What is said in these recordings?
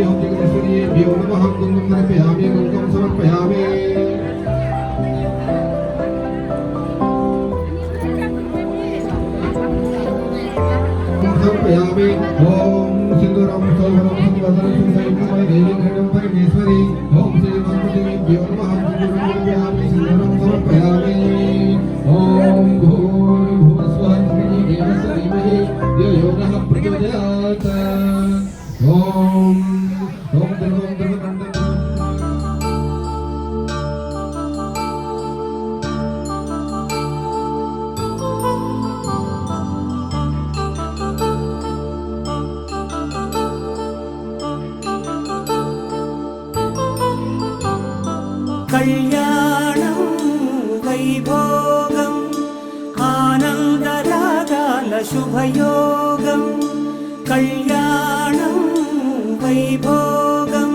ओम जगदीश्वर्येभ्यो नमः कुंकुमं समर्पयामि कुंकुमं समर्पयामि समर्पयामि ओम सिंदूरं सौभरं संवदनं संयुक्तमय देवी घटं परमेश्वरी ओम श्री गणपतिभ्यो नमः सिंदूरं समर्पयामि ओम भूर्भुवस्वः देवस्य धीमहि धियो यो नः प्रचोदयात् ओम द्रवं द्रवकण्डं కళ్యాణం వైభోగం ఆనందరాగాల శుభయోగం కళ్యాణం వైభోగం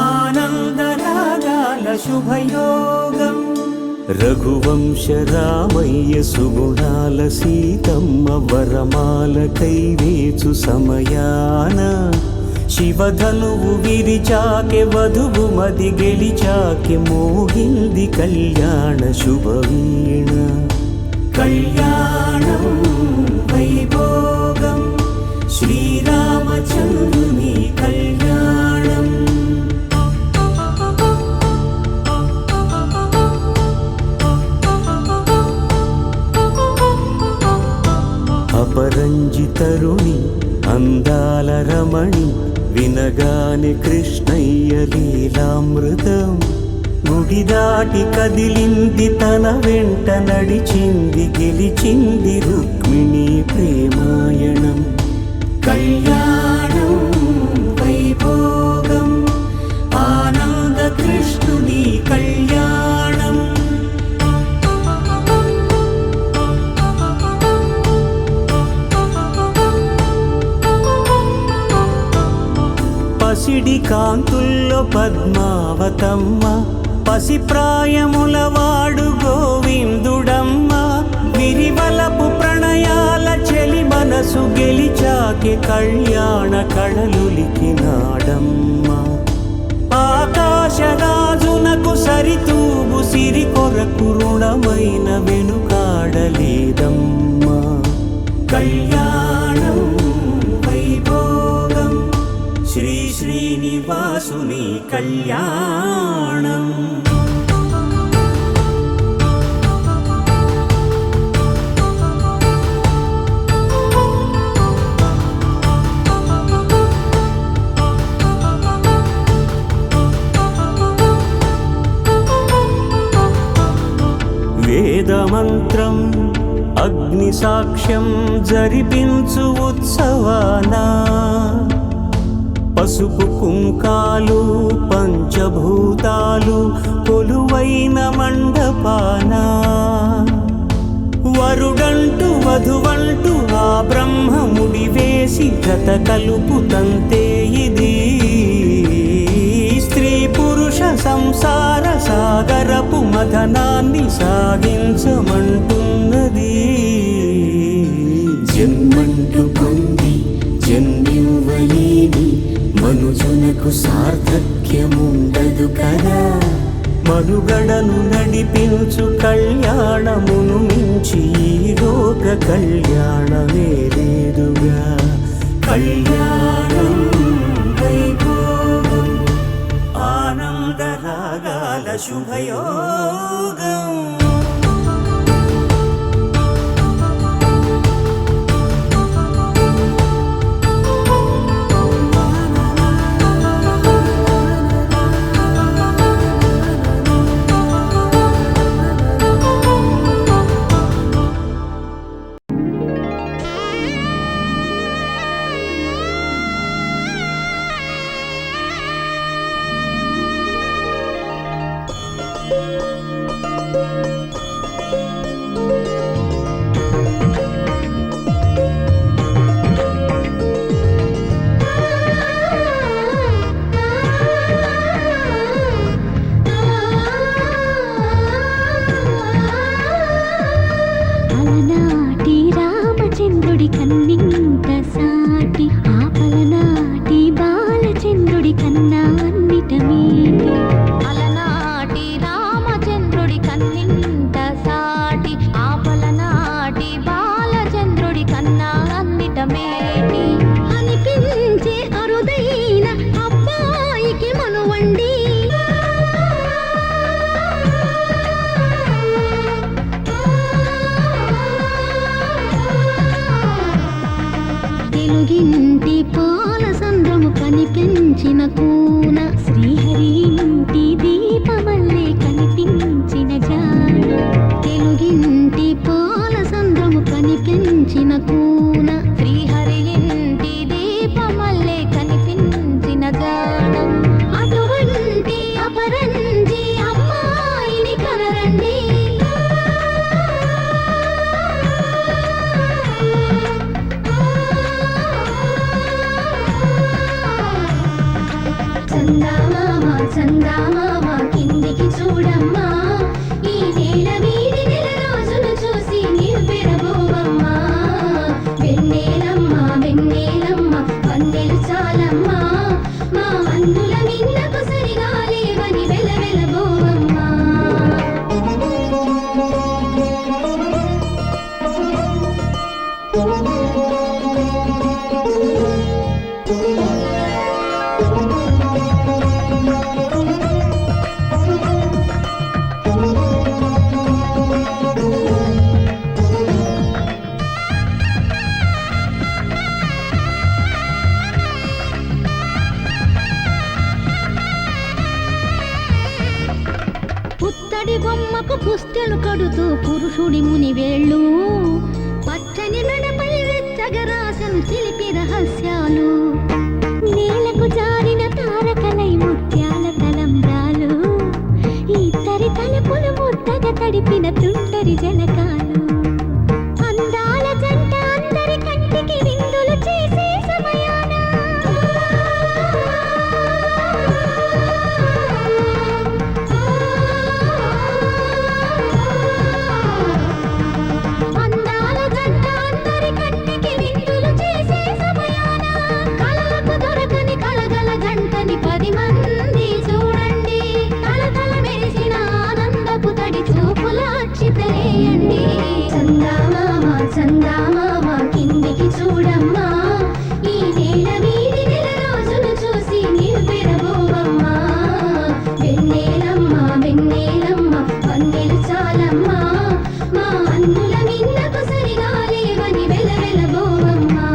ఆనందరాగాల శుభయోగం రఘువంశ రామయ్య సుగుణాల సీతమ్మ వరమాల కైవేచు సమయాన శివధనువు విరిచాకె వధువు మది గెలిచాకె మోగింది కళ్యాణ శుభవీణ కళ్యాణం వైభోగం శ్రీరామచంద్రుని కళ్యాణం అపరంజి తరుణి అందాల రమణి వినగాని కృష్ణయ్య లీలామృతం గుడి దాటి కదిలింది తన వెంట నడిచింది గెలిచింది రుక్మిణి ప్రేమాయణం కళ్యాణం వైభోగం ఆనంద కృష్ణుని కళ్యాణం పసిడి కాంతుల్లో పద్మావతమ్మ పసిప్రాయముల వాడు గోవిందుడమ్మ విరివలపు ప్రణయాల చెలి మనసు గెలిచాకే కళ్యాణ కళలులికినాడమ్మ ఆకాశరాజునకు సరితూగు సిరి కొరకు రుణమైన వెనుకాడలేదమ్మ కళ్యాణం వైభోగం శ్రీ శ్రీనివాసుని కళ్యాణం వేదమంత్రం అగ్ని సాక్ష్యం జరిపించు ఉత్సవానా పసుపు కుంకాలు పంచభూతాలు కొలువైన మండపాన వరుడంటూ వధువంటూ ఆ బ్రహ్మముడి వేసి జత కలుపుతంతే ఇది స్త్రీ పురుష సంసార సాగరపు మథనాన్ని సాగించమంటున్నది జన్మంటూ పొంది జన్మివ్వలేని మనుజునకు సార్థక్యముండదు కదా మనుగడను నడిపించు కళ్యాణమును మించి ఈ లోక కళ్యాణమే లేదుగా కళ్యాణం వైభోగం ఆనందరాగాల శుభయోగం చందమామ చందమామ కిందికి చూడమ్మా ఈ నేల వీధి నెల రోజులు చూసి నీవు పెరగోవమ్మా వెన్నెలమ్మ వెన్నెలమ్మ వన్నెలు చాలమ్మా మా అందుల మిన్నకు సరిగా లేవని వెలవెలబోవమ్మా పుత్తడి బొమ్మకు పుస్తెలు కడుతూ పురుషుడి ముని వేళ్ళు పచ్చని మెడపై వెచ్చగరాసను చిలిపి రహస్యాలు నేలకు జారిన తారకలై ముత్యాల తలంబ్రాలు ఇద్దరి తలపులు ముద్దగా తడిపిన తుంటరి జలకాలు అందాల జంట అందరి కంటికి విందులు చేసే సమయాన అందాల జంట అందరి కంటికి విందులు చేసే సమయాన కళలకు దొరకని కళగల జంటని 10 మంది చూడండి కళకళ మెరిసిన ఆనందపు తడి చూపుల అక్షితలేయండి చందమామ చందమామ కిందికి చూడమ్మా ఈ నేల వీధి నెల రోజులు చూసి నీవు పెరగోవమ్మా వెన్నెలమ్మ వెన్నెలమ్మ వన్నెలు చాలమ్మా మా అందుల మిన్నకు సరిగా లేవని వెలవెలబోవమ్మా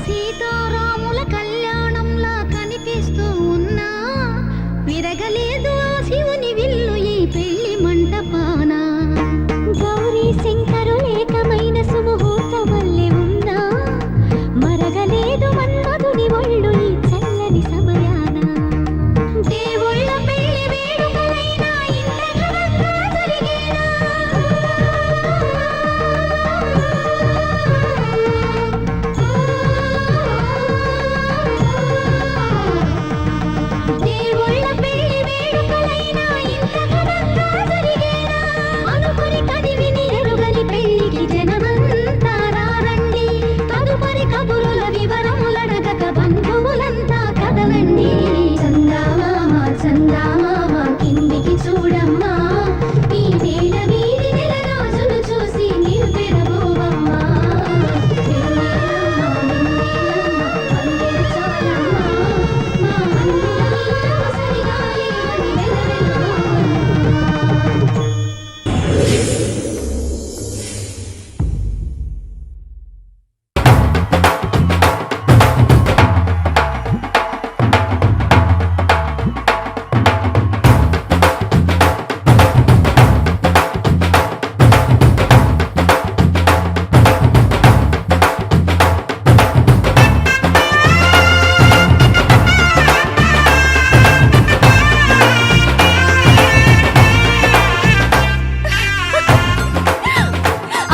సీతారాముల కళ్యాణంలా కనిపిస్తూ ఉన్నా విరగలేదు ఆ శివుని విల్లు ఈ పెళ్లి మంటపాన గౌరీ శంకరులేకమైన సుముహూర్త వల్లే ఉన్నా మరగలేదు మన్మధుని ఒళ్ళు ఈ చల్లని సమయాన దేవుళ్ళ పెళ్లి వేడుకలైనా ఇంత ఘనంగా జరిగేనా దేవుళ్ళ పెళ్లి వేడుకలైనా ఇంత ఘనంగా జరిగేనా అనుకుని కదివిని ఎరుగని పెళ్లికి జనమంతా రారండి తదుపరి కబురుల వివరములడగక బంధువులంతా కదలండి చందమామ చందమామ కిందికి చూడమ్మా ఈ నేల వీధి నెల రోజులు చూసి నీవు పెరగోవమ్మా వెన్నెలమ్మ వెన్నెలమ్మ వన్నెలు చాలమ్మా మా అందుల మిన్నకు సరిగా లేవని వెలవెలబోవమ్మా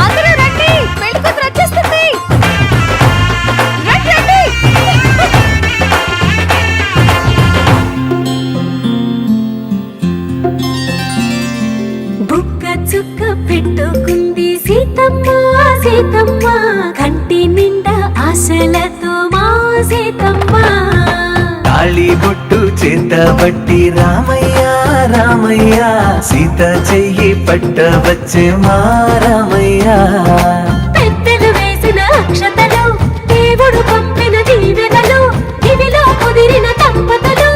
అందరూ రండి పెళ్లి కూతురు వచ్చేస్తుంది రండి రండి బుక్క చుక్క పెట్టుకుంది సీతమ్మ సీతమ్మ కంటి నిండా ఆశలతో మా సీతమ్మ తాళి బొట్టు చేతబట్టి రామయ్య రామయ్య సీత చెయ్యి పట్ట వచ్చే మా రామయ్య పెద్దలు వేసిన అక్షతలు దేవుడు పంపిన దీవెనలు ఇవిలో కుదిరిన దంపతులు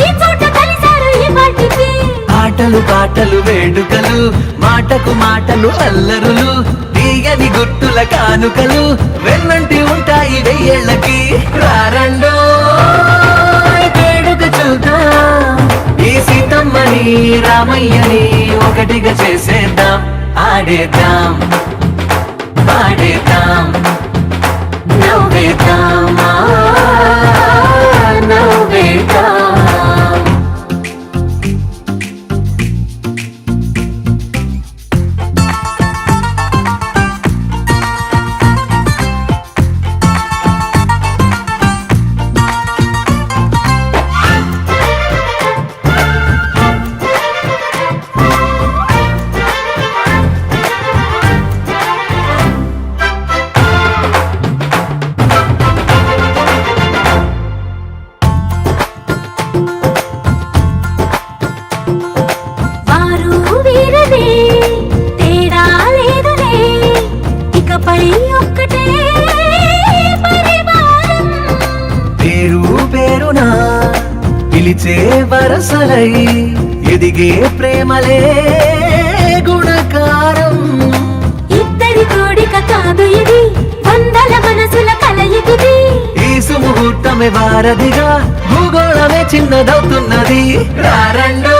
ఈ చోట కలిశారు ఈ వాటికి ఆటలు పాటలు వేడుకలు మాటకు మాటలు అల్లరులు తీయని గుర్తుల కానుకలు వెన్నంటి ఉంటాయి వెయ్యేళ్ళకి రారండో వేడుక చూద్దాం ఈ సీతమ్మని రామయ్యని ఒకటిగా చేసేద్దాం ఆడేద్దాం పాడేద్దాం నవ్వేద్దాం నవ్వేద్దాం. వారు వీరనే తేడా లేదులే ఇకపై ఒక్కటే పరివారం. పేరు పేరునా పిలిచే వరసలై ఎదిగే ప్రేమలే గుణకారం. ఇద్దరి కోడిక కాదు ఇది వందల మనసుల కలయికిది. ఈ సుముహూర్తమే వారధిగా భూగోళమే చిన్నదవుతున్నది. రారండో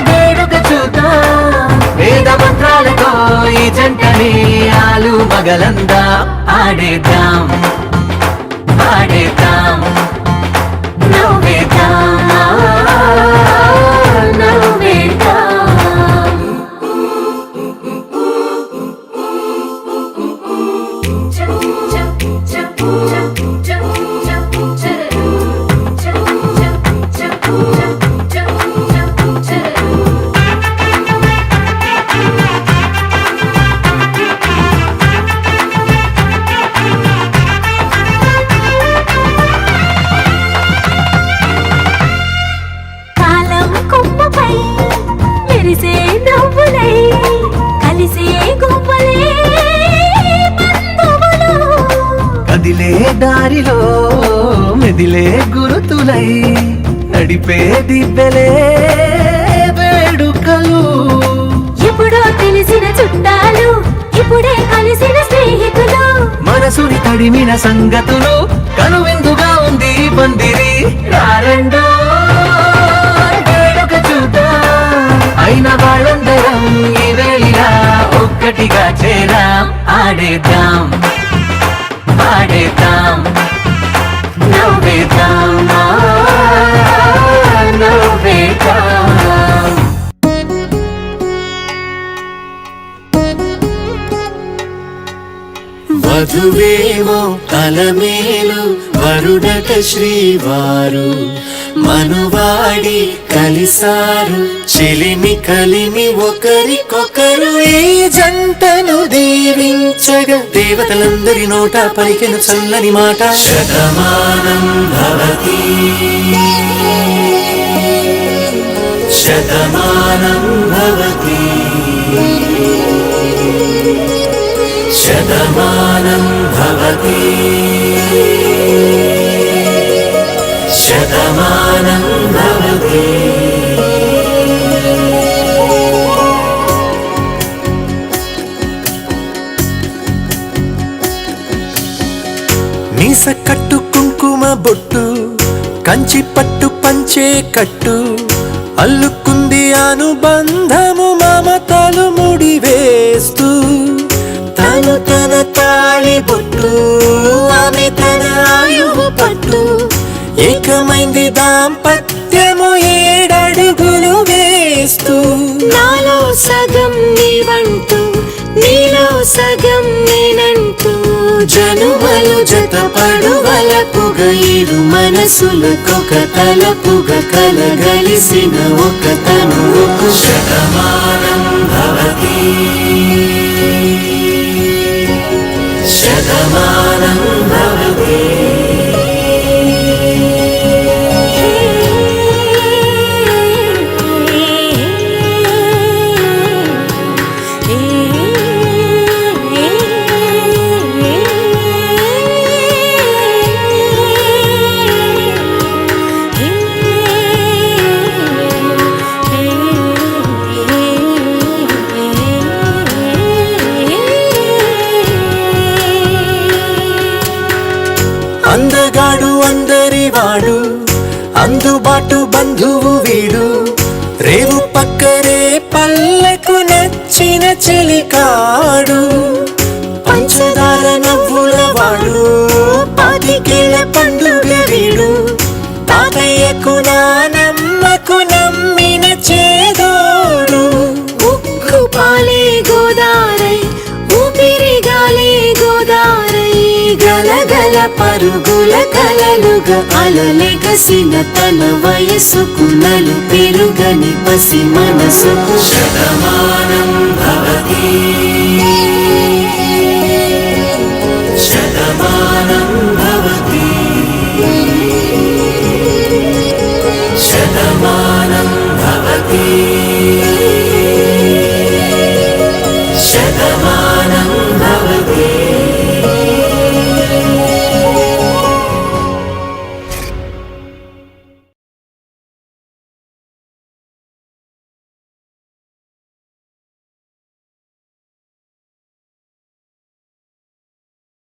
వేడుక చూద్దాం వేద మంత్రాలతో ఈ జంటని ఆలు మగలందా ఆడేద్దాం పాడేద్దాం నవ్వేద్దాం నవ్వేద్దాం. కాలం కొమ్మపై మెరిసే నవ్వులై కలిసే గువ్వలే బంధువులు. కదిలే దారిలో మెదిలే గురుతులై నడిపే దివ్యలే వేడుకలు. ఎప్పుడో తెలిసిన చుట్టాలు ఇప్పుడే కలిసిన స్నేహితులు. మనసుని తడిమిన సంగతులు కనువిందుగా ఉంది ఈ పందిరి. రారండో వేడుక చూద్దాం అయిన వాళ్ళందరం ఈ వేళ ఒక్కటిగా చేరాం. ఆడేద్దాం పాడేద్దాం నవ్వేద్దాం నవ్వేద్దాం. వధువేమో అలమేలు వరుడట శ్రీవారు మనువాడి కలిసారు చెలిమి కలిమి ఒకరికొకరు. ఈ జంటను దీవించగా దేవతలందరి నోట పలికెను చల్లని మాట. శతమానం భవతి శతమానం భవతి శతమానం భవతి శతమానం భవతి. మీస కట్టు కుంకుమ బొట్టు కంచి పట్టు పంచే కట్టు అల్లుకుంది అనుబంధము మమతలు ముడివేస్తూ. తను తన తాళి బొట్టు ఆమె తన ఆయువు పట్టు ఏకమైంది దాంపత్యము 7 అడుగులు వేస్తూ. నాలో సగం నీవంటూ నీలో సగం నేనంటూ జనుమలు జతపడువలపుగ ఇరు మనసులకొక తలపుగ కలగలిసిన ఒక తనువుకు. శతమానం భవతి శతమానం భవతి ఏ రేవు పక్కరే పల్లెకు నచ్చిన చెలికాడు పంచదార నవ్వుల వాడు పాతికేళ్ళ పండుగ వీడు తాతయ్యకు నానమ్మకు నమ్మిన చేదోడు ఉక్కు పాలే గోదారై ఊపిరి గాలే గోదారై గలగల పరుగుల కలలుగా అలలెగసిన తన వయసుకు నలు పెరుగని పసి మనసుకు శతమానం భవతి